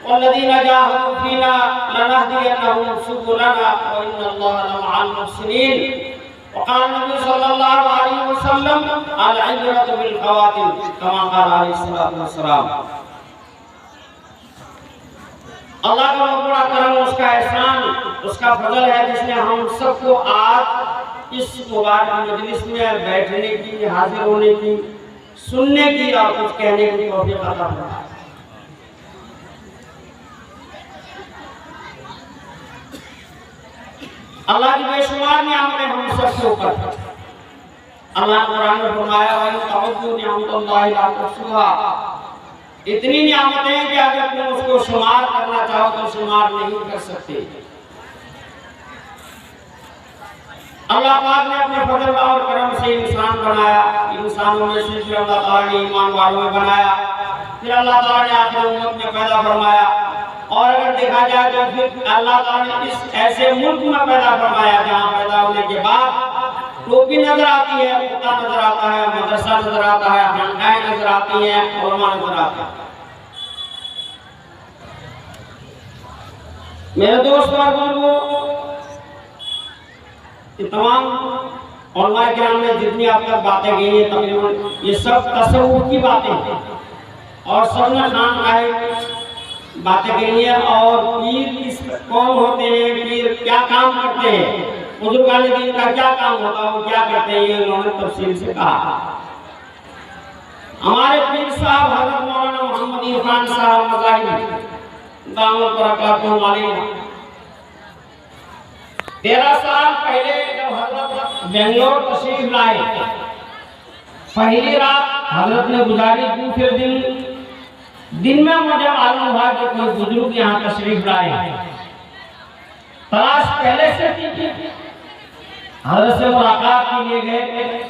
वल्लज़ीना जाहदू फीना लनहदियन्नहुम सुबुलना व इन्नल्लाहा लमअल मुहसिनीन। वक़ाल नबी सल्लल्लाहु अलैहि वसल्लम अल इब्रतु बिल ख़वातिम कमा क़ाल अलैहिस्सलातु वस्सलाम। अल्लाह का बहुत बड़ा करम, उसका एहसान, उसका फजल है जिसने हम सबको आज इस मुबारक मजलिस में बैठने की, हाजिर होने की, सुनने की और कुछ कहने की तौफीक अता फरमाया। अल्लाह की बेशुमार नियामतें हम सबके ऊपर। अल्लाह कुरान में फरमाया व इन तअद्दू निअमतल्लाहि ला तुहसूहा। इतनी नियामतें हैं कि अगर तुम उसको शुमार करना चाहो तो शुमार नहीं कर सकते। अल्लाह पाक ने अपने फजल और करम से इंसान बनाया, इंसानों में से फिर अल्लाह ताला ने ईमान वालों में बनाया, फिर अल्लाह ताला ने आखिर उम्मत में पैदा फरमाया। और अगर देखा जाए तो फिर अल्लाह ताला ने इस ऐसे मुल्क में पैदा फरमाया जहाँ पैदा होने के बाद टोपी नजर आती है, कुत्ता नजर आता है, मदरसा नजर आता है, खानकाएं नजर आती हैं, उलमा नजर आते हैं। मेरे दोस्त और बुजुर्गों, तमाम उलमा किराम ने जितनी आप तक बातें कही हैं तकरीबन ये सब तसव्वुफ की बातें हैं और सबने खानकाएं बातें कही हैं। और पीर किस कौन होते हैं, पीर क्या काम करते हैं, बुजुर्गान दीन का क्या काम होता है, वो क्या करते हैं, ये उन्होंने तफसील से कहा। हमारे पीर साहब हज़रत मौलाना मोहम्मद इरफान साहब मज़ाहिर दामत बरकातुहु अलैहि 13 साल पहले जब हजरत बेंगलोर तशरीफ लाए, पहली रात हजरत ने गुजारी, दूसरे दिन में मुझे मालूम हुआ कि कोई बुजुर्ग यहाँ तशरीफ लाए। तलाश पहले से थी, हजरत से मुलाकात के लिए गए।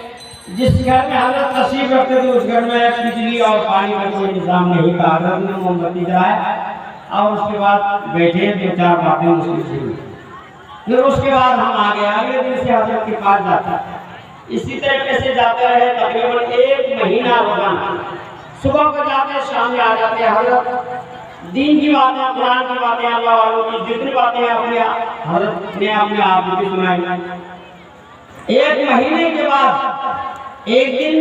जिस घर में हजरत तशरीफ रखते थे उस घर में बिजली और पानी का कोई इंतजाम नहीं था। हजरत ने मोमबत्ती जलाया और उसके बाद बैठे, 2-4 बातें उसकी हुई। फिर उसके बाद हम आ गए, अगले दिन से हजरत के पास जाता, इसी तरीके से जाते रहे तकरीबन 1 महीना रोजाना। सुबह को जाते, शाम में आ जाते। हजरत दीन की बातें, कुरान की बातें, अल्लाह वालों की जितनी बातें अपने हजरत ने अपने आप को सुनाई। 1 महीने के बाद एक दिन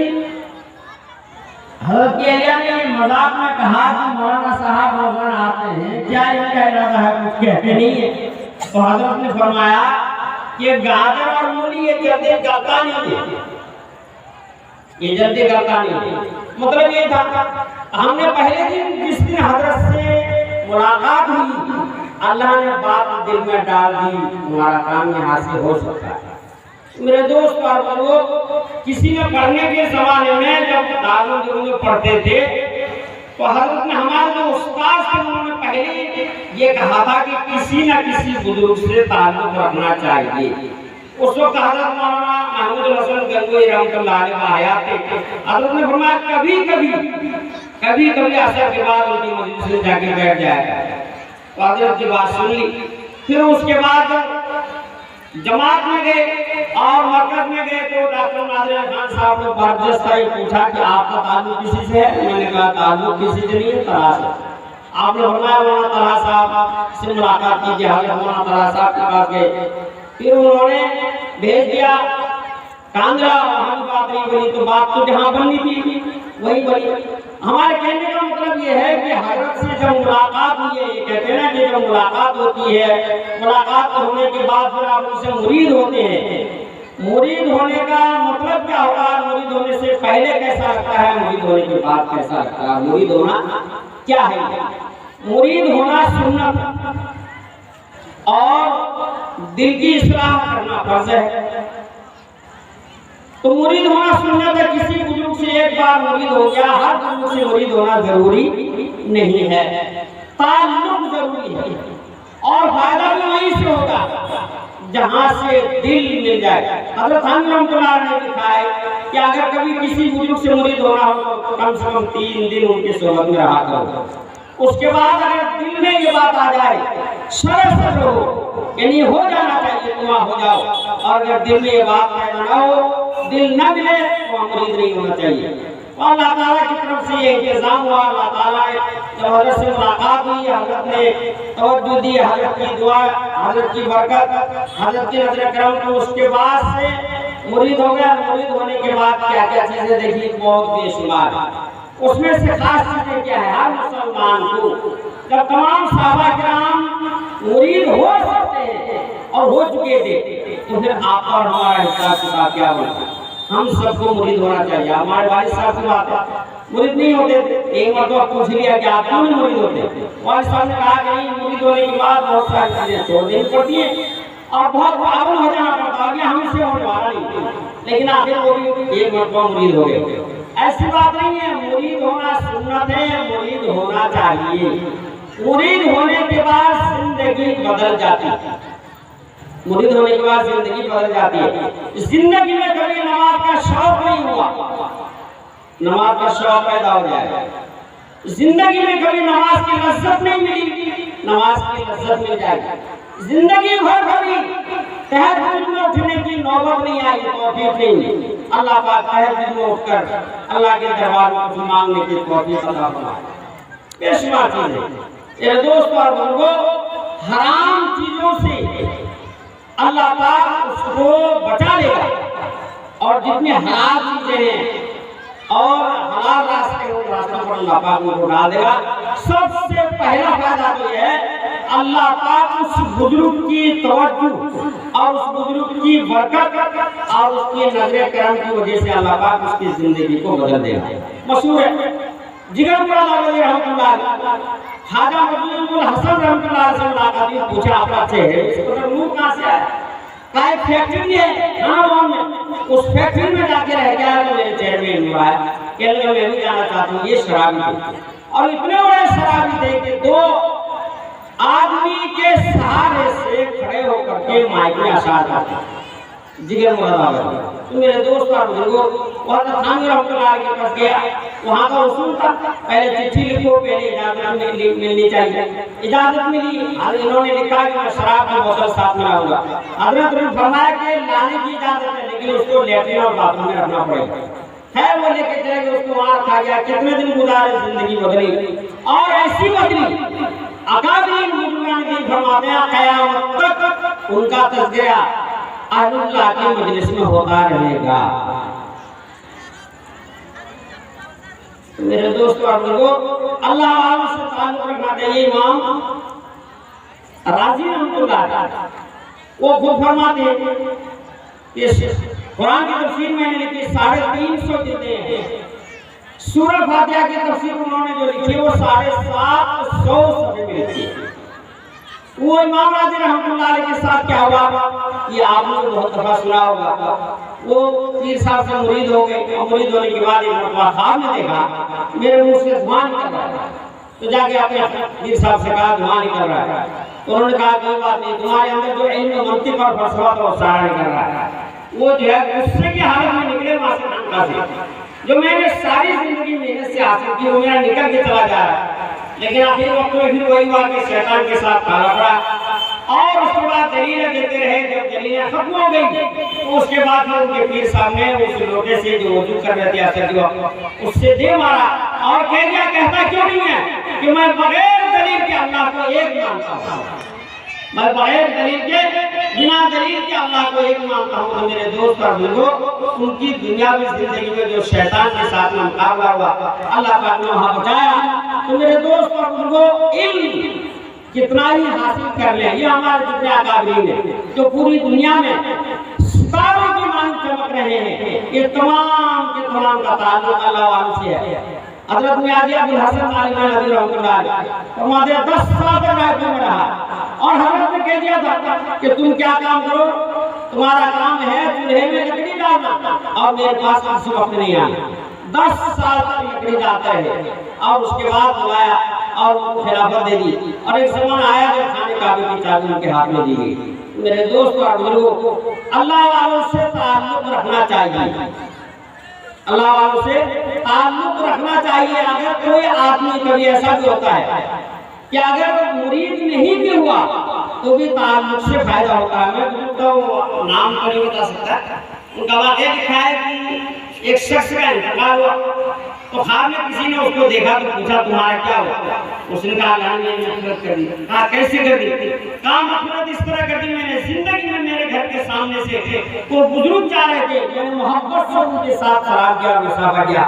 हजरत की अलिया ने मजाक में कहा कि मौलाना साहब रोजाना आते हैं, क्या इनका इरादा है, कुछ कहते नहीं है। तो हजरत ने फरमाया कि गाजर और मूली ये जल्दी गलता नहीं है, ये जल्दी गलता नहीं है। मतलब ये था, हमने पहले दिन जिस दिन हजरत से मुलाकात हुई, अल्लाह ने बात दिल में डाल दी, हमारा काम यहाँ से हो सकता है। मेरे दोस्त और बुजुर्गों, किसी ने पढ़ने के ज़माने में जब दारुल में पढ़ते थे तो हजरत ने हमारे जो उस्ताद थे उन्होंने पहले ये कहा था कि किसी न किसी बुजुर्ग से ताल्लुक रखना चाहिए। उस वक्त हजरत मौलाना महमूद हसन गंगोई रहमतुल्लाह अलैह हयात थे। हजरत ने फरमाया कभी कभी असर के बाद उनकी मजलिस में जाके बैठ जाएगा। तो हजरत की बात सुन ली। फिर उसके बाद जमात में गए और मरकज में गए तो डॉक्टर नादिर खान साहब ने बर्जस्ता पूछा कि आपका ताल्लुक किसी से है? मैंने कहा ताल्लुक किसी से नहीं है, तला से। आपने फरमाया मौलाना तला साहब से मुलाकात कीजिए। हजरत मौलाना तला साहब के पास गए, फिर उन्होंने भेज दिया कांद्रा, हम बात नहीं बनी। तो बात तो जहाँ बननी थी वही बनी। हमारे कहने का मतलब ये है कि हजरत से जब मुलाकात हुई है, ये कहते हैं ना कि जब मुलाकात होती है, मुलाकात होने के बाद फिर आप उनसे मुरीद होते हैं। मुरीद होने का मतलब क्या होगा? मुरीद होने से पहले कैसा लगता है, मुरीद होने के बाद कैसा लगता है? मुरीद होना क्या है? मुरीद होना सुन्नत और दिल की इस्लाह करना फर्ज है। तो मुरीद होना सुन्नत है। किसी बुजुर्ग से एक बार मुरीद हो गया, हर बुजुर्ग से मुरीद होना जरूरी नहीं है, ताल्लुक जरूरी है। और फायदा भी वहीं से होगा जहां से दिल मिल जाए। हजरत खान रहमतुल्लाह ने लिखा है कि अगर कभी किसी बुजुर्ग से मुरीद होना हो तो कम से कम 3 दिन उनके सोहबत में रहा करो। उसके बाद अगर दिल में ये बात आ जाए, सरसर हो, यानी हो जाना चाहिए, तुम हो जाओ। और अगर दिल में ये बात पैदा ना हो, दिल न मिले तो मुरीद नहीं होना चाहिए। अल्लाह ताला की तरफ से ये इंतजाम हुआ। अल्लाह ताला जब हजरत से मुलाकात हुई, हजरत ने तवज्जो दी, हजरत की दुआ, हजरत की बरकत, हजरत की नजर करम, तो उसके बाद से मुरीद हो गया। मुरीद होने के बाद क्या क्या चीजें देखी, बहुत बेशुमार। उसमें से खास चीजें क्या है, हर मुसलमान को जब तमाम सहाबा किराम मुरीद हो सकते हैं और हो चुके थे, तो फिर आपका और हमारा हिसाब किताब क्या होगा? हम सबको मुरीद होना चाहिए। हमारे वालिद साहब की बात है, मुरीद नहीं होते थे। एक मरतबा पूछ लिया कि आप क्यों नहीं मुरीद होते? वालिद साहब ने कहा कि नहीं, मुरीद होने के बाद बहुत सारी चीजें छोड़ देनी पड़ती हैं और बहुत पागल हो जाना पड़ता है, हमसे होने वाला नहीं। लेकिन आखिर वो भी एक मरतबा मुरीद हो गए। ऐसी बात नहीं है, मुरीद होना सुन्नत है, मुरीद होना चाहिए। मुरीद होने के बाद जिंदगी बदल जाती है। मुरीद होने के बाद जिंदगी बदल जाती है। जिंदगी में कभी नमाज का शौक नहीं हुआ, नमाज का शौक पैदा हो जाएगा। जिंदगी में कभी नमाज की लज्जत नहीं मिली, नमाज की लज्जत मिल जाएगी। जिंदगी भर कभी तहज्जुद में उठने की नौबत नहीं आई, तौफीक नहीं। अल्लाह पाक तहज्जुद में उठकर अल्लाह के दरबार में कुछ मांगने की तौफीक अता फरमाए। बेशुमार चीजें मेरे दोस्तों और बुजुर्गों, हराम चीजों से अल्लाह पाक उसको बचा लेगा, और जितनी हलाल चीजें हैं और हलाल रास्ते उन रास्तों पर अल्लाह पाक उनको डाल देगा। सबसे पहला फायदा तो यह है, अल्लाह पाक उस बुजुर्ग की तवज्जो और उस बुजुर्ग की बरकत और उसकी नजर करम की वजह से अल्लाह पाक उसकी जिंदगी को बदल देगा। मशहूर है जिगर मुरादाबादी रहमतुल्लाह, खाजा मजलूल हसन रहमतुल्लाह से मुलाकात हुई, पूछा आपका चेहरे इसको मुंह कहां से आया? कहा फैक्ट्री है नाम में, उस फैक्ट्री में जाके रह गया तो मेरे चेहरे में हुआ है। कहने लगा मैं भी जाना चाहता हूं। ये शराबी थे, और इतने बड़े शराबी थे कि दो आदमी के सहारे से खड़े होकर के माइक में अशार करते। जिगर मुरादाबादी तो मेरे दोस्त और बुजुर्गों, वहाँ का थानवी रहमतुल्लाह के पास गया। वहाँ का उसूल था, पहले चिट्ठी लिखो, पहले इजाजत मिलनी चाहिए। इजाजत मिली, इन्होंने लिखा कि मैं शराब की बोतल साथ में लाऊंगा। हजरत ने फरमाया कि लाने की इजाजत है, लेकिन उसको लेटरिन और बाथरूम में रखना पड़ेगा। है वो लेके चले गए, उसको वहाँ रखा गया। कितने दिन गुजारे, जिंदगी बदली, और ऐसी बदली अकादमीन मुजरिमीन की फरमाते हैं क़यामत तक उनका तज़किरा अल्लाह के मजलिस में होता रहेगा। मेरे दोस्तों और बुजुर्गों, अल्लाह वालों से ताल्लुक रखना चाहिए। इमाम राजी रहमतुल्लाह वो खुद फरमाते हैं, कुरान की तफसीर मैंने लिखी 350 जिल्दें हैं। सूरह फातिहा की तफसीर उन्होंने जो लिखी है वो 750 सफ़े में लिखी है। वो इमाम राजी रहमतुल्लाह के साथ क्या हुआ, ये आपने बहुत दफा सुना होगा। वो पीर साहब से मुरीद हो गए, और मुरीद होने के बाद एक मरतबा ख्वाब में देखा मेरे मुंह से धुआं निकल रहा है। तो जाके आपने पीर साहब से कहा धुआं निकल रहा है। तो उन्होंने कहा कोई बात नहीं, तुम्हारे अंदर जो इल्म मंतिक और फलसफा तो सारा निकल रहा है, वो जो है गुस्से की हालत में निकले वहां से ढंका से, जो मैंने सारी जिंदगी मेहनत से हासिल की वो मेरा निकल के चला जा रहा है। लेकिन आखिर वक्त में फिर वही हुआ कि शैतान के साथ खाना पड़ा, और उसके बाद दलीलें देते रहे। जब दलीलें खत्म हो गई तो उसके बाद फिर उनके पीर साहब ने उस लोटे से जो वजू कर रहे थे असर जो उससे दे मारा और कह दिया, कहता क्यों नहीं है कि मैं बगैर दलील के अल्लाह को एक मानता हूँ, मैं बगैर दलील के, बिना दलील के अल्लाह को एक मानता हूँ। तो मेरे दोस्त और बुजुर्गों, उनकी दुनियावी जिंदगी में जो शैतान के साथ में मुकाबला हुआ, अल्लाह पाक ने वहाँ बचाया। तो मेरे दोस्त और बुजुर्गों, इल्म कितना ही हासिल कर ले, ये हमारे जितने अकाबरीन हैं जो पूरी दुनिया में सितारों की मानिंद चमक रहे हैं, ये तमाम के तमाम का ताल्लुक अल्लाह वालों से है। हजरत मियां अबुल हसन नानवी रहमतुल्लाह अलैह 10 साल तक रायपुर में रहा, और हजरत ने कह दिया था कि तुम क्या काम करो, तुम्हारा काम है चूल्हे में लकड़ी डालना, और मेरे पास आंसू वक्त नहीं आया। 10 साल तक लकड़ी डालता है, और उसके बाद बुलाया और खिलाफत दे दी, और एक समय आया जब खाने काबे की चाबी उनके हाथ में दी गई। मेरे दोस्तों और बुजुर्गों, अल्लाह वालों से ताल्लुक रखना चाहिए, अल्लाह वालों से ताल्लुक रखना चाहिए। अगर कोई आदमी, कभी ऐसा भी होता है कि अगर मुरीद नहीं भी हुआ तो भी ताल्लुक से फायदा होता है। मैं तो नाम तो नहीं बता सकता, उनका वाक़या लिखा है कि एक शख्स का इंतकाल हुआ, तो ख्वाब में किसी ने उसको देखा तो पूछा तुम्हारा क्या हुआ? उसने कहा अल्लाह ने मग़फ़िरत कर दी। कहा कैसे कर दी? कहा मग़फ़िरत इस तरह कर दी, मैंने जिंदगी में मेरे घर के सामने से वो बुजुर्ग जा रहे थे, मैंने मोहब्बत से उनके साथ शराब किया, मुसाफा किया,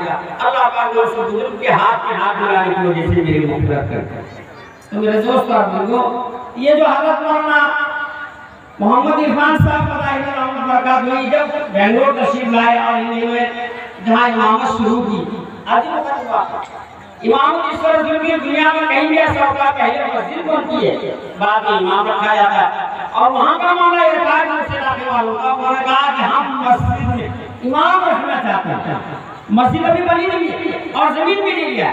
अल्लाह पाक ने उस बुजुर्ग के हाथ में हाथ मिलाने की वजह से मेरी मग़फ़िरत कर दी। तो मेरे दोस्तों और बुजुर्गों, ये जो हज़रत मौलाना मोहम्मद इरफान साहब जब बेंगलोर तशरीफ लाए और इन्होंने जहाँ इमामत शुरू की, इमामत इस तरह की दुनिया में कहीं भी ऐसा होता, पहले मस्जिद बनती है, बाद में इमाम रखा जाता है। और वहाँ का मामला ये था कि उससे लाने वालों का उन्होंने कहा कि हम मस्जिद में इमाम रखना चाहते हैं। मस्जिद अभी बनी नहीं है और जमीन भी नहीं लिया,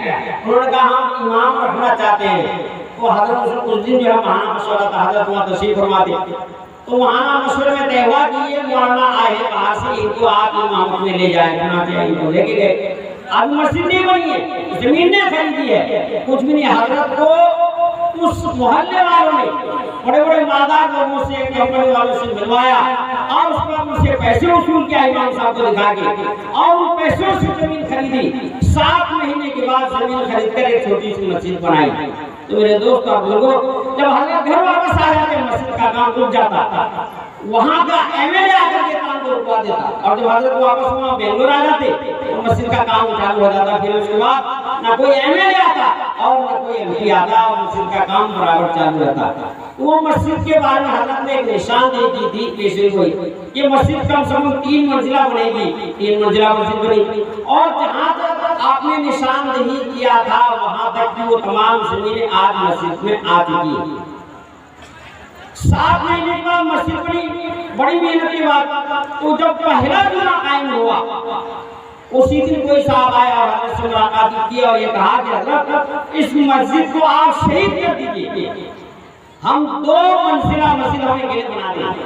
उन्होंने कहा हम इमाम रखना चाहते हैं। तो हजरत उस दिन जो है महाना मशवरा था, हजरत वहाँ तशरीफ फरमा थे, तो वहाँ मशवरे में तय हुआ कि ये मौलाना आए बाहर से, इनको आप इमामत में ले जाए, इनको लेके गए। अब मस्जिद नहीं बनी है, जमीन ने खरीदी है, कुछ भी नहीं। हजरत को उस मोहल्ले वालों ने बड़े बड़े मालदार लोगों से, कंपनी वालों से मिलवाया और उसके बाद उनसे पैसे वसूल किया इमाम साहब को दिखा के, और उन पैसों से जमीन खरीदी। 7 महीने के बाद जमीन खरीद कर एक छोटी सी मस्जिद बनाई। तो मेरे दोस्त और लोगों, जब हजरत घर वापस आ जाते मस्जिद का काम रुक जाता, वहाँ का एमएलए आकर के काम को रुकवा देता, और जब हजरत वापस वहाँ बेंगलोर आ जाते तो मस्जिद का काम चालू हो जाता। फिर उसके बाद ना कोई एमएलए आता और ना कोई एमपी आता और मस्जिद का काम बराबर चालू रहता। वो मस्जिद के बारे में हजरत ने एक निशानदेही की थी पेशे को, ये मस्जिद कम से कम 3 मंजिला बनेगी, 3 मंजिला मस्जिद बनी। और जहाँ तक आपने निशानदेही किया था वहाँ तक की वो तमाम जमीनें आज मस्जिद में आ चुकी है। 7 महीने के बाद मस्जिद बनी, बड़ी मेहनत के बाद। तो जब पहला जुमा कायम हुआ, उसी दिन कोई साहब आया और हजरत से मुलाकात की और ये कहा कि हजरत इस मस्जिद को आप शहीद कर दीजिए, हम 2 मंजिला मस्जिद होने के लिए बना देंगे।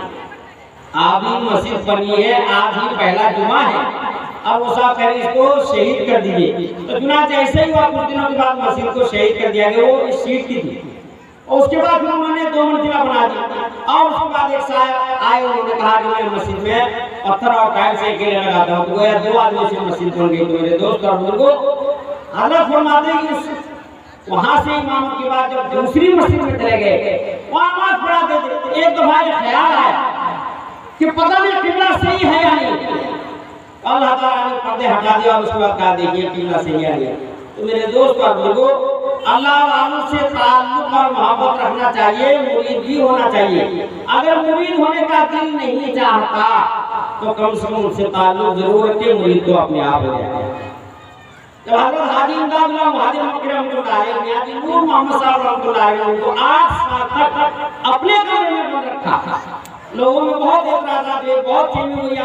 अभी मस्जिद बनी है, आज ही पहला जुमा है, अब वो साहब कह रहे इसको शहीद कर दीजिए। तो चुनाच ऐसे ही हुआ, कुछ दिनों के बाद मस्जिद को शहीद कर दिया गया। वो इस सीट की थी, और उसके बाद फिर उन्होंने 2 मंजिला बना दी। और उसके बाद एक साहब आए, उन्होंने कहा कि मैं मस्जिद में पत्थर और टाइल्स अकेले लगाता हूँ। तो गोया 2 आदमी से मस्जिद बन गई। तो मेरे दोस्त और बुजुर्गों, हजरत फरमाते हैं कि वहाँ से इमामत के बाद जब दूसरी मस्जिद में चले गए, वहाँ नमाज पढ़ाते थे। एक दफा ये ख्याल आया कि पता नहीं किबला सही है या नहीं, अल्लाह ताला ने पर्दे हटा दिया और उसके बाद कहा देखिए किबला सही है या नहीं। तो मेरे दोस्त और बुजुर्गों, अल्लाह वालों से ताल्लुक और मोहब्बत रखना चाहिए, मुरीद भी होना चाहिए। अगर मुरीद होने का दिल नहीं चाहता तो कम से कम उससे ताल्लुक जरूर रखे, मुरीद तो अपने आप हो जाएगा। जब हजरत हाजी इमदादुल्लाह मुहाजिर मक्की रहमतुल्लाह अलैह, हाजी नूर मोहम्मद साहब रहमतुल्लाह अलैह, उनको 8 साल तक अपने कमरे में बंद रखा। लोगों में बहुत एतराज़ात हुए, बहुत चीनी हुई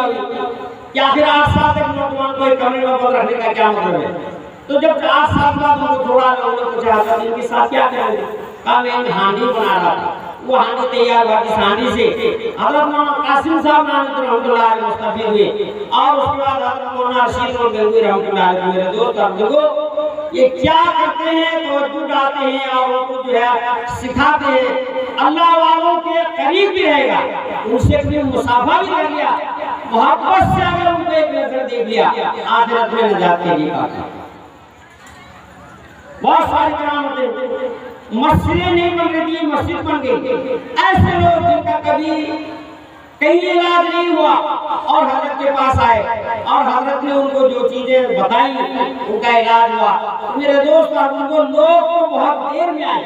कि आखिर 8 साल तक नौजवान को एक कमरे में बंद रखने का क्या मतलब है। तो जब 4 साल बाद उनको छोड़ा, लोगों ने पूछा था इनके साथ क्या करेंगे? कहा मैं हांडी बना रहा था। वो हांडी तैयार हुआ, इस हांडी से हजरत मौलाना कासिम साहब रहमतुल्लाह अलैह मुस्तफीद हुए, और उसके बाद हजरत मौलाना रशीद गंगोई रहमतुल्लाह अलैह। मेरे दोस्त और बुजुर्गों, ये क्या करते हैं, तवज्जो डालते हैं और उनको जो है सिखाते हैं। अल्लाह वालों के करीब भी रहेगा, उनसे कोई मुसाफा भी कर लिया, मोहब्बत से अगर उनको एक नजर देख लिया, आखिरत में नजात के लिए काफी। बहुत सारी करामतें, मस्जिदें नहीं बन रही थी, मस्जिद बन गई। ऐसे लोग जिनका कभी कहीं इलाज नहीं हुआ और हजरत के पास आए और हजरत ने उनको जो चीजें बताई उनका इलाज हुआ। मेरे दोस्त और उनको लोग तो बहुत देर में आए।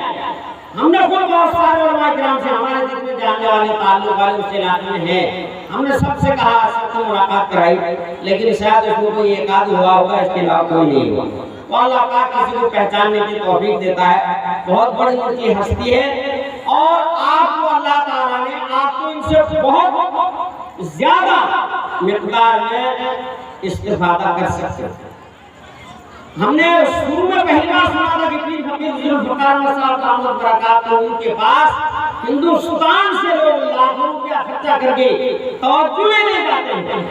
हमने खुद बहुत सारे उलमा किराम से, हमारे जितने जानने वाले ताल्लुक वाले उस इलाके में हैं, हमने सबसे कहा, सबसे मुलाकात कराई, लेकिन शायद उसको कोई एक आध हुआ होगा, इसके अलावा कोई नहीं हुआ। अल्लाह पाक किसी को पहचानने की तौफीक देता है, बहुत बड़ी उनकी हस्ती है। और आपको अल्लाह ताला ने आपको इनसे बहुत ज्यादा मिक़दार में इस्तिफादा कर सकते हैं। हमने शुरू में पहली बार सुना था कि पीर फकीर जुल्फ़िकार साहब दामद बरकातहू उनके पास हिंदुस्तान से लोग लाखों रुपया खर्चा करके तवज्जो लेने जाते हैं,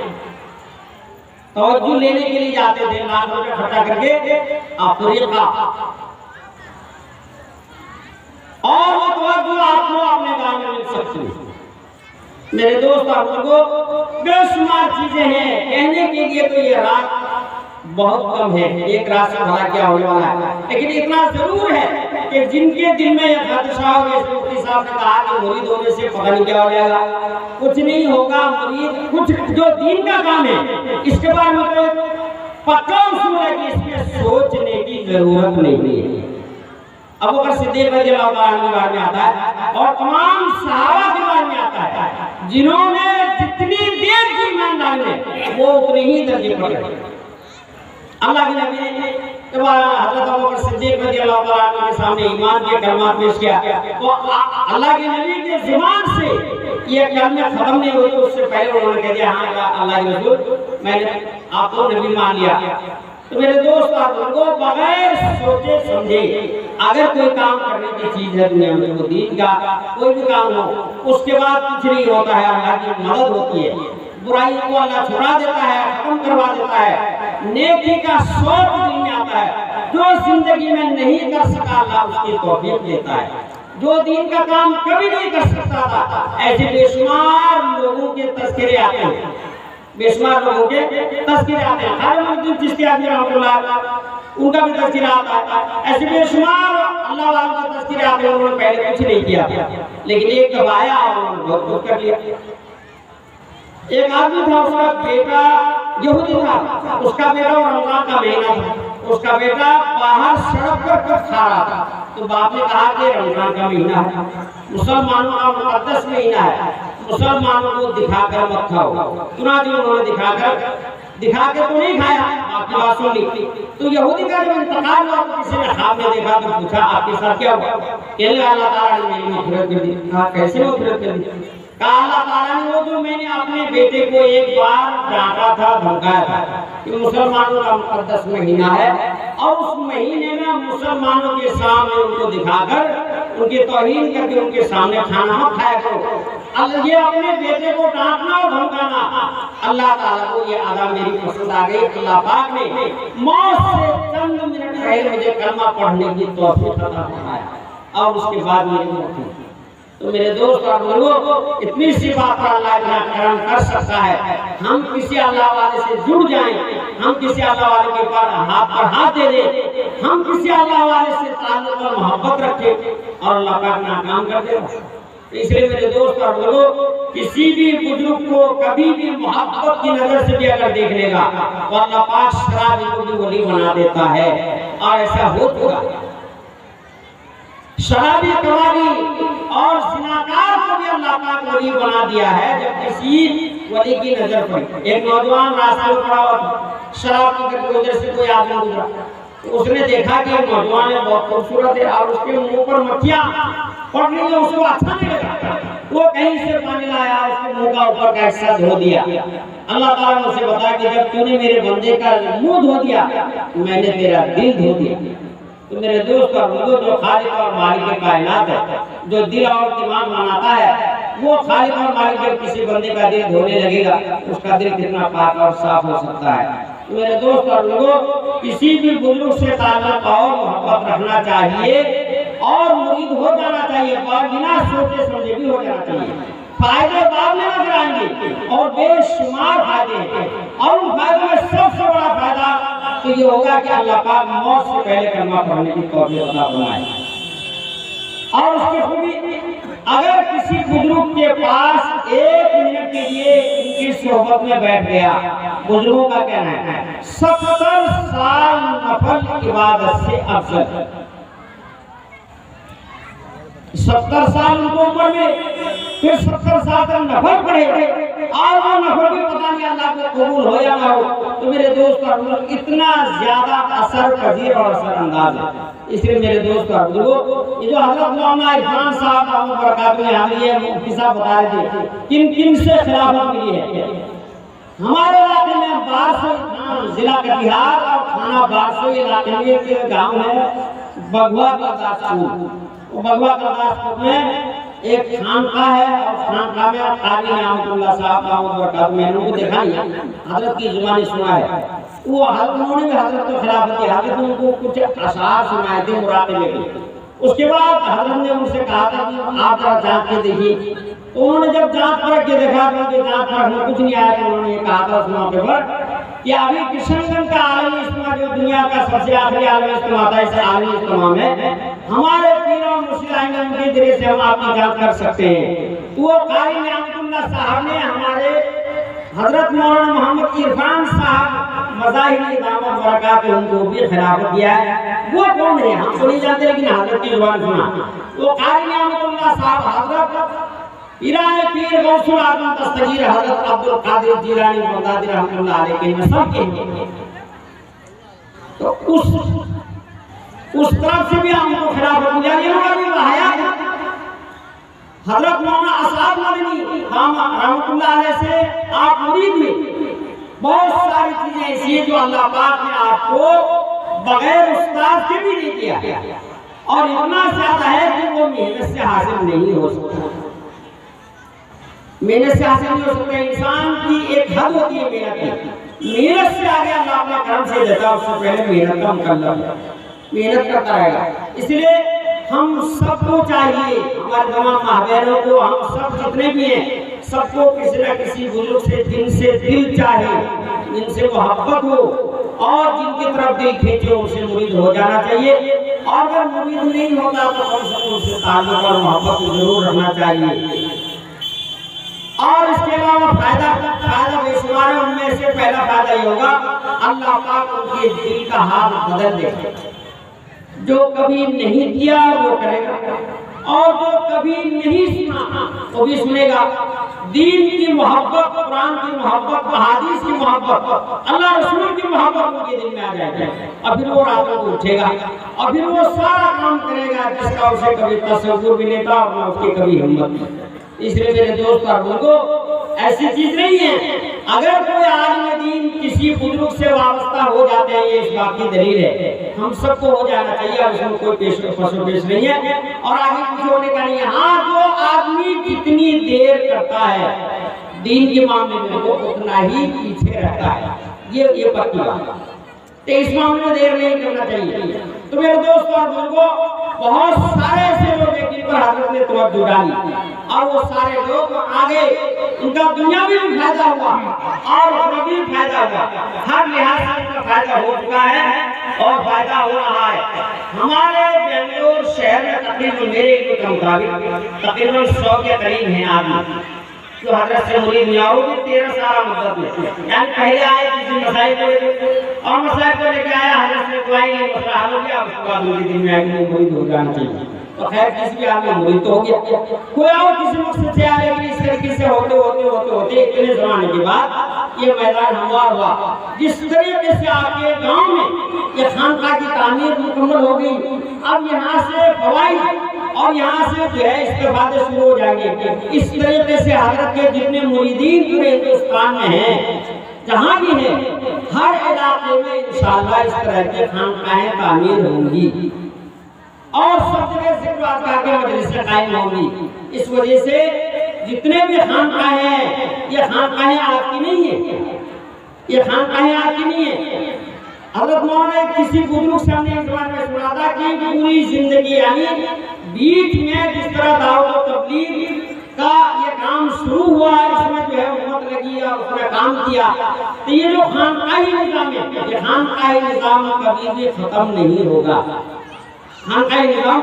तवज्जो लेने के लिए जाते थे, लाख रुपया खर्चा करके अफ्रीका, और वो तवज्जो आपको अपने गांव में मिल सकती है। मेरे दोस्त आप लोगों, बेशुमार चीजें हैं कहने के लिए। तो ये रात बहुत कम है, एक रात से भला क्या होने वाला है। लेकिन इतना जरूर है कि जिनके दिल में यह खदशा हो, जैसे मुफ्ती साहब ने कहा कि मुरीद होने से पता नहीं क्या हो जाएगा, कुछ नहीं होगा। मुरीद कुछ जो दीन का काम है इसके बारे में तो पक्का उसूल है कि इसमें सोचने की जरूरत नहीं है। अबू बकर सिद्दीक रज़ियल्लाहु अन्हु के बारे में आता है और तमाम सहाबा के बारे में आता है, जिन्होंने जितनी देर की ईमान डाले वो उतने ही दर्जे पर गए। अल्लाह के नबी ने जब हज़रत अबू बकर सिद्दीक रज़ियल्लाहु अन्हु के सामने ईमान के कलमा पेश किया तो अल्लाह के नबी के ज़ुबान से ये कलमे खत्म नहीं हुए, तो उससे पहले उन्होंने कह दिया, हाँ अल्लाह के रसूल मैंने आपको नबी मान लिया। तो मेरे दोस्त आप लोगों बगैर सोचे समझे अगर कोई काम करने की चीज है दुनिया में, वो दीन का कोई भी काम हो, उसके बाद कुछ नहीं होता है, अल्लाह की मदद होती है। बुराई को अल्लाह छुड़ा देता है, खत्म करवा देता है, नेकी का शौक दिल में आता है। जो जिंदगी में नहीं कर सका अल्लाह उसकी तौफीक देता है। जो दीन का काम कभी नहीं कर सकता था, ऐसे बेशुमार लोगों के तज़किरे आते हैं, बेशुमार लोगों के तज़किरे आते हैं। खालिद चिश्ती रहमतुल्लाह उनका भी तज़किरा आता है। ऐसे बेशुमार अल्लाह वालों का तज़किरे आते हैं, उन्होंने पहले कुछ नहीं किया, लेकिन एक दफा आया और उन्होंने बहुत कुछ कर लिया। एक आदमी था, उसका बेटा यहूदी था, उसका बेटा रमजान का महीना था, उसका बेटा बाहर सड़क पर कुछ खा रहा था। तो बाप ने कहा कि रमजान का महीना है, मुसलमानों का मुक़द्दस महीना है, मुसलमानों को दिखाकर मत खाओ। चुनांचे उन्होंने दिखा के तो नहीं खाया, आपकी बात सुन ली। तो यहूदी का जब इंतकाल हुआ तो किसी ने ख्वाब में देखा तो पूछा आपके साथ क्या हुआ? कहने अल्लाह ताला ने मेरी मग़फ़िरत कर दी। कहा कैसे मग़फ़िरत कर दी? कहा अल्लाह ताला ने वो जो मैंने अपने बेटे को एक बार डांटा था, धमकाया था कि मुसलमानों का मुक़द्दस महीना है और उस महीने में मुसलमानों के सामने उनको दिखाकर उनकी तौहीन करके उनके सामने खाना मत खाया करो। ये अपने बेटे को डांटना और धमकाना, अल्लाह ताला को ये आदत मेरी पसंद आ गई। अल्लाह पाक ने मौत से चंद मिनट पहले मुझे कलमा पढ़ने की तौफीक अता फरमाया और उसके बाद मेरी मौत हुई। तो मेरे दोस्त और बुजुर्गों, इतनी सी बात पर अल्लाह इतना करम कर सकता है। हम किसी अल्लाह वाले से जुड़ जाएं, हम किसी अल्लाह वाले के ऊपर हाथ पर हाथ दे दें, हम किसी अल्लाह वाले से ताल्लुक और मोहब्बत रखें और अल्लाह पाक नाकाम कर देगा। इसलिए मेरे दोस्त और बुजुर्गों, किसी भी बुजुर्ग को कभी भी मोहब्बत की नजर से भी अगर देख लेगा तो अल्लाह पाक शराबी को भी वली बना देता है और ऐसा हो चुका। शराबी, कबाड़ी और ज़िनाकार को भी अल्लाह पाक वली बना दिया है। जब किसी वली की नजर पड़ी, एक नौजवान रास्ते में खड़ा हुआ था, शराब पीकर उधर से कोई आदमी गुजरा, तो उसने देखा कि नौजवान है, बहुत खूबसूरत है और उसके मुंह पर मक्खियां पड़ रही है, उसको अच्छा नहीं लगा। वो कहीं से पानी लाया, उसके मुंह का ऊपर का हिस्सा धो दिया। अल्लाह ताला ने उसे बताया कि जब तूने मेरे बंदे का मुंह धो दिया, मैंने तेरा दिल धो दिया। तो मेरे दोस्त और बुजुर्ग, जो खालिक और मालिक कायनात है, जो दिल और दिमाग बनाता है, वो खालिक और मालिक जब किसी बंदे का दिल धोने लगेगा, उसका दिल कितना पाक और साफ हो सकता है। तो मेरे दोस्त और लोगों, किसी भी बुजुर्ग से ताल्लुक और मोहब्बत रखना चाहिए और मुरीद हो जाना चाहिए, और बिना सोचे समझे भी हो जाना चाहिए। फायदे बाद में नजर आएंगे और बेशुमार फायदे हैं, और उन फायदों में सबसे बड़ा फायदा तो ये होगा कि अल्लाह पाक मौत से पहले कलमा पढ़ने की तौफीक अता फरमाए। और उसके खूबी, अगर किसी बुजुर्ग के पास एक मिनट के लिए उनकी सोहबत में बैठ गया, बुजुर्गों का कहना है 70 साल नफल इबादत से अफजल। 70 साल उनको उम्र में, फिर 70 साल तक नफल पढ़े और वो नफल भी पता नहीं अल्लाह को कबूल हो या ना हो। तो मेरे दोस्त और बुजुर्ग, इतना ज्यादा असर पजीर और असर अंदाज है। इसलिए मेरे दोस्त और बुजुर्गों, ये जो हजरत मौलाना इरफान साहब बरकात में हमें ये मुफ्ती साहब बता रहे थे किन किन से खिलाफत मिली है। हमारे इलाके में बारसो जिला कटिहार और थाना बारसो इलाके में एक गाँव है बगुआ गुरदासपुर। बगुआ गुरदासपुर में एक खानका है और खानका में काजी रहमतुल्लाह साहब मैंने उनको देखा नहीं, हजरत की जुबानी सुना है। वो उन्होंने भी हजरत को खिलाफत की, हजरत ने उनको कुछ अशआर सुनाए थे मुराक़बे के। उसके बाद हजरत ने उनसे कहा था कि आप जरा जांच के देखिए। तो उन्होंने जब जांच परख के देखा तो उनके जांच परख में कुछ नहीं आया। तो उन्होंने कहा था उस मौके पर कि अभी किशनगंज का आलमी इज्तिमा जो दुनिया का सबसे आखिरी आलमी इज्तिमा था, इस आलमी इज्तिमा में हमारे पीर और मुर्शिद के जरिए से हम आपकी जांच कर सकते हैं। वो कारी नियामतुल्लाह साहब ने हमारे हजरत मौलाना मोहम्मद इरफान साहब मज़ाहिरी दामत बरकातुहू उनको भी खिलाफत दिया है। वो कौन है हम तो नहीं जानते, लेकिन हजरत की जुबान सुना। वो कारी नियामतुल्लाह साहब हजरत इराए पीर गौसुल आजम दस्तगीर हजरत अब्दुल कादिर जिलानी बगदादी रहमतुल्लाह अलैह के नस्ब के हैं। तो उस तरफ से भी हमको खिलाफत मिला। ये लोग अभी हयात है। हजरत मौलाना असद मदनी हम रहमतुल्लाह अलैह से आप मुरीद में बहुत सारी चीजें ऐसी हैं जो अल्लाह पाक ने आपको बगैर उस्ताद के भी नहीं दिया, और इतना ज्यादा है कि वो मेहनत से हासिल नहीं हो सकता। मेहनत से हासिल नहीं हो सकता। इंसान की एक हद होती है मेहनत की। मेहनत से आगे अल्लाह अपने करम से देता, उससे पहले मेहनत का मुकल्लफ मेहनत करता रहेगा। इसलिए हम सबको चाहिए, हमारे तमाम माहबैनों को, हम सब जितने भी हैं सबको किसी न किसी बुजुर्ग से जिनसे दिल चाहे, जिनसे मोहब्बत हो और जिनकी तरफ दिल खींचे उनसे मुरीद हो जाना चाहिए। और अगर मुरीद नहीं होता तो कम से कम उनसे ताल्लुक और मोहब्बत जरूर रखना चाहिए। और इसके अलावा फायदा बेशुमार है। उनमें से पहला फायदा ये होगा, अल्लाह पाक उनके दिल का हाल बदल देगा। जो कभी नहीं किया वो करेगा, और जो कभी नहीं सुना वो भी सुनेगा। दीन की मोहब्बत, कुरान की मोहब्बत, हदीस की मोहब्बत, अल्लाह रसूल की मोहब्बत उनके दिल में आ जाएगी। और फिर वो रातों को उठेगा और फिर वो सारा काम करेगा जिसका उसे कभी तसव्वुर भी नहीं था और न उसकी कभी हिम्मत थी। इसलिए मेरे दोस्त और बुजुर्गों, ऐसी चीज नहीं है अगर कोई आलिम दीन किसी बुजुर्ग से वाबस्ता हो जाते हैं, ये इस बात की दलील है। हम सबको हो जाना चाहिए और उसमें कोई पेश नहीं है और आगे कुछ होने का नहीं है। हाँ, जो आदमी जितनी देर करता है दीन के मामले में वो उतना ही पीछे रहता है, ये पक्की बात। तो इस मामले में देर नहीं करना चाहिए। तो मेरे दोस्त और बुजुर्गों, बहुत सारे ऐसे लोग हैं जिन पर हजरत ने तवज्जो डाली और वो सारे लोग आगे उनका दुनियावी भी फायदा हुआ और उखरवी भी फायदा हुआ। हर लिहाज से उनका फायदा हो चुका है और फायदा हो रहा है। हमारे बेंगलोर शहर में तकरीबन मेरे एक के मुताबिक तकरीबन 100 के करीब हैं आदमी जो हजरत से मुरीद हुआ। वो भी 13 साल मुद्दत में, यानी पहले आए किसी मसाइल को और मसाइल को लेके आया, हजरत से दुआई नहीं, मसला हल हो गया, उसके बाद मुरीद में आके मुरीद हो जाना चाहिए। तो खैर किसी भी आदमी मुरीद तो हो गया। कोई और किसी मकसद से आया, लेकिन इस तरीके से होते इतने जमाने के बाद ये मैदान हमवार हुआ। जिस तरीके से आपके गांव में ये खानका की तामीर मुकम्मल हो गई, अब यहाँ से फवाइद और यहाँ से जो है इस्तेफादे शुरू हो जाएंगे। इस तरीके से हजरत के जितने मुरीदीन पूरे हिंदुस्तान में हैं, जहाँ भी है, हर इलाके में इंशाअल्लाह इस तरह के खानकाहें तामीर होंगी और सब जगह जिक्र अज़कार के मजलिसें कायम होंगी। इस वजह से जितने भी खानकाहें हैं, ये खानकाहें आपकी नहीं है, ये खानकाहें आपकी नहीं है। हज़रत मौलाना किसी बुजुर्ग से हमने इस बारे में सुना था कि पूरी जिंदगी यानी बीच में जिस तरह दावत और तबलीग का ये काम शुरू हुआ, इसमें जो है उम्मत लगी और उसने काम किया। तो ये जो खानकाही निज़ाम है, ये खानकाही निज़ाम कभी भी खत्म नहीं होगा। खानकाही निज़ाम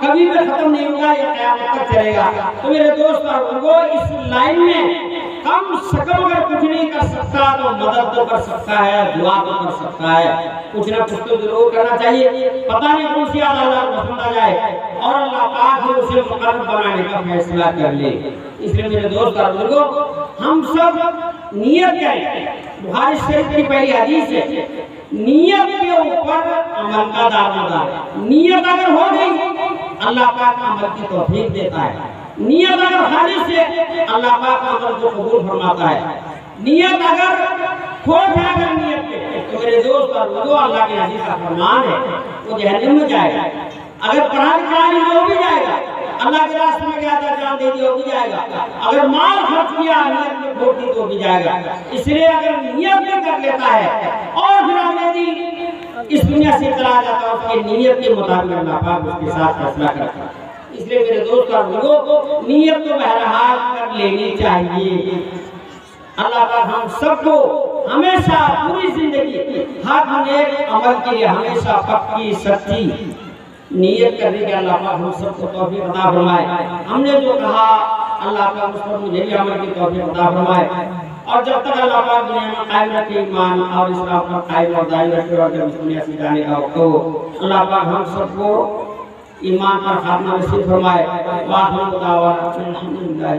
कभी भी खत्म नहीं होगा, ये क़यामत तक चलेगा। तो मेरे दोस्त और बुजुर्गों, इस लाइन में कम से कम अगर कुछ नहीं कर सकता तो मदद तो कर सकता है, दुआ तो कर सकता है, कुछ ना कुछ तो जरूर करना चाहिए। पता नहीं कौन सी अल्लाह को पसंद आ जाए और अल्लाह पाक ने उसे मुकर्रम बनाने का फैसला कर ले। इसलिए मेरे दोस्त और बुजुर्गों, हम सब नियत करें। बुखारी शरीफ की पहली हदीस है, नियत के ऊपर अमल का दारोमदार है। नियत अगर हो गई अल्लाह पाक अमल की तौफीक देता है। नियत अगर खालिस है अल्लाह पाक अमल को कबूल फरमाता है। नियत अगर खोट है अगर नियत पे, तो मेरे दोस्त और बुजुर्गों, अल्लाह के नबी का फरमान है वो जहन्नम में जाएगा। अगर पढ़ा लिखा नहीं हो भी जाएगा, अल्लाह के रास्ते में गया था, जान दे दी हो भी जाएगा। अगर माल खर्च किया नियत में खोट दी तो भी जाएगा। इसलिए अगर नियत में कर लेता है और फिर अगले दिन इस दुनिया से चला जाता है, उसकी नियत के मुताबिक अल्लाह पाक उसके साथ फैसला करता है। इसलिए मेरे दोस्त और बुजुर्गों, नियत तो बहरहाल कर लेनी चाहिए। अल्लाह पाक हम सबको हमेशा पूरी जिंदगी हक नेक अमल के लिए हमेशा पक्की सच्ची नियत करने के अल्लाह पाक हम सबको तौफीक अता फरमाए। हमने जो कहा अल्लाह पाक उस पर मुझे भी अमल की तौफीक अता फरमाए और जब तक अल्लाह पाक दुनिया में कायम रखे ईमान और इस्लाम पर कायम और दायम रखे और जब इस दुनिया से जाने का वक्त हो अल्लाह पाक हम सबको ईमान पर खात्मा नसीब फरमाए। वाह दावा अल्हम्दुलिल्लाह।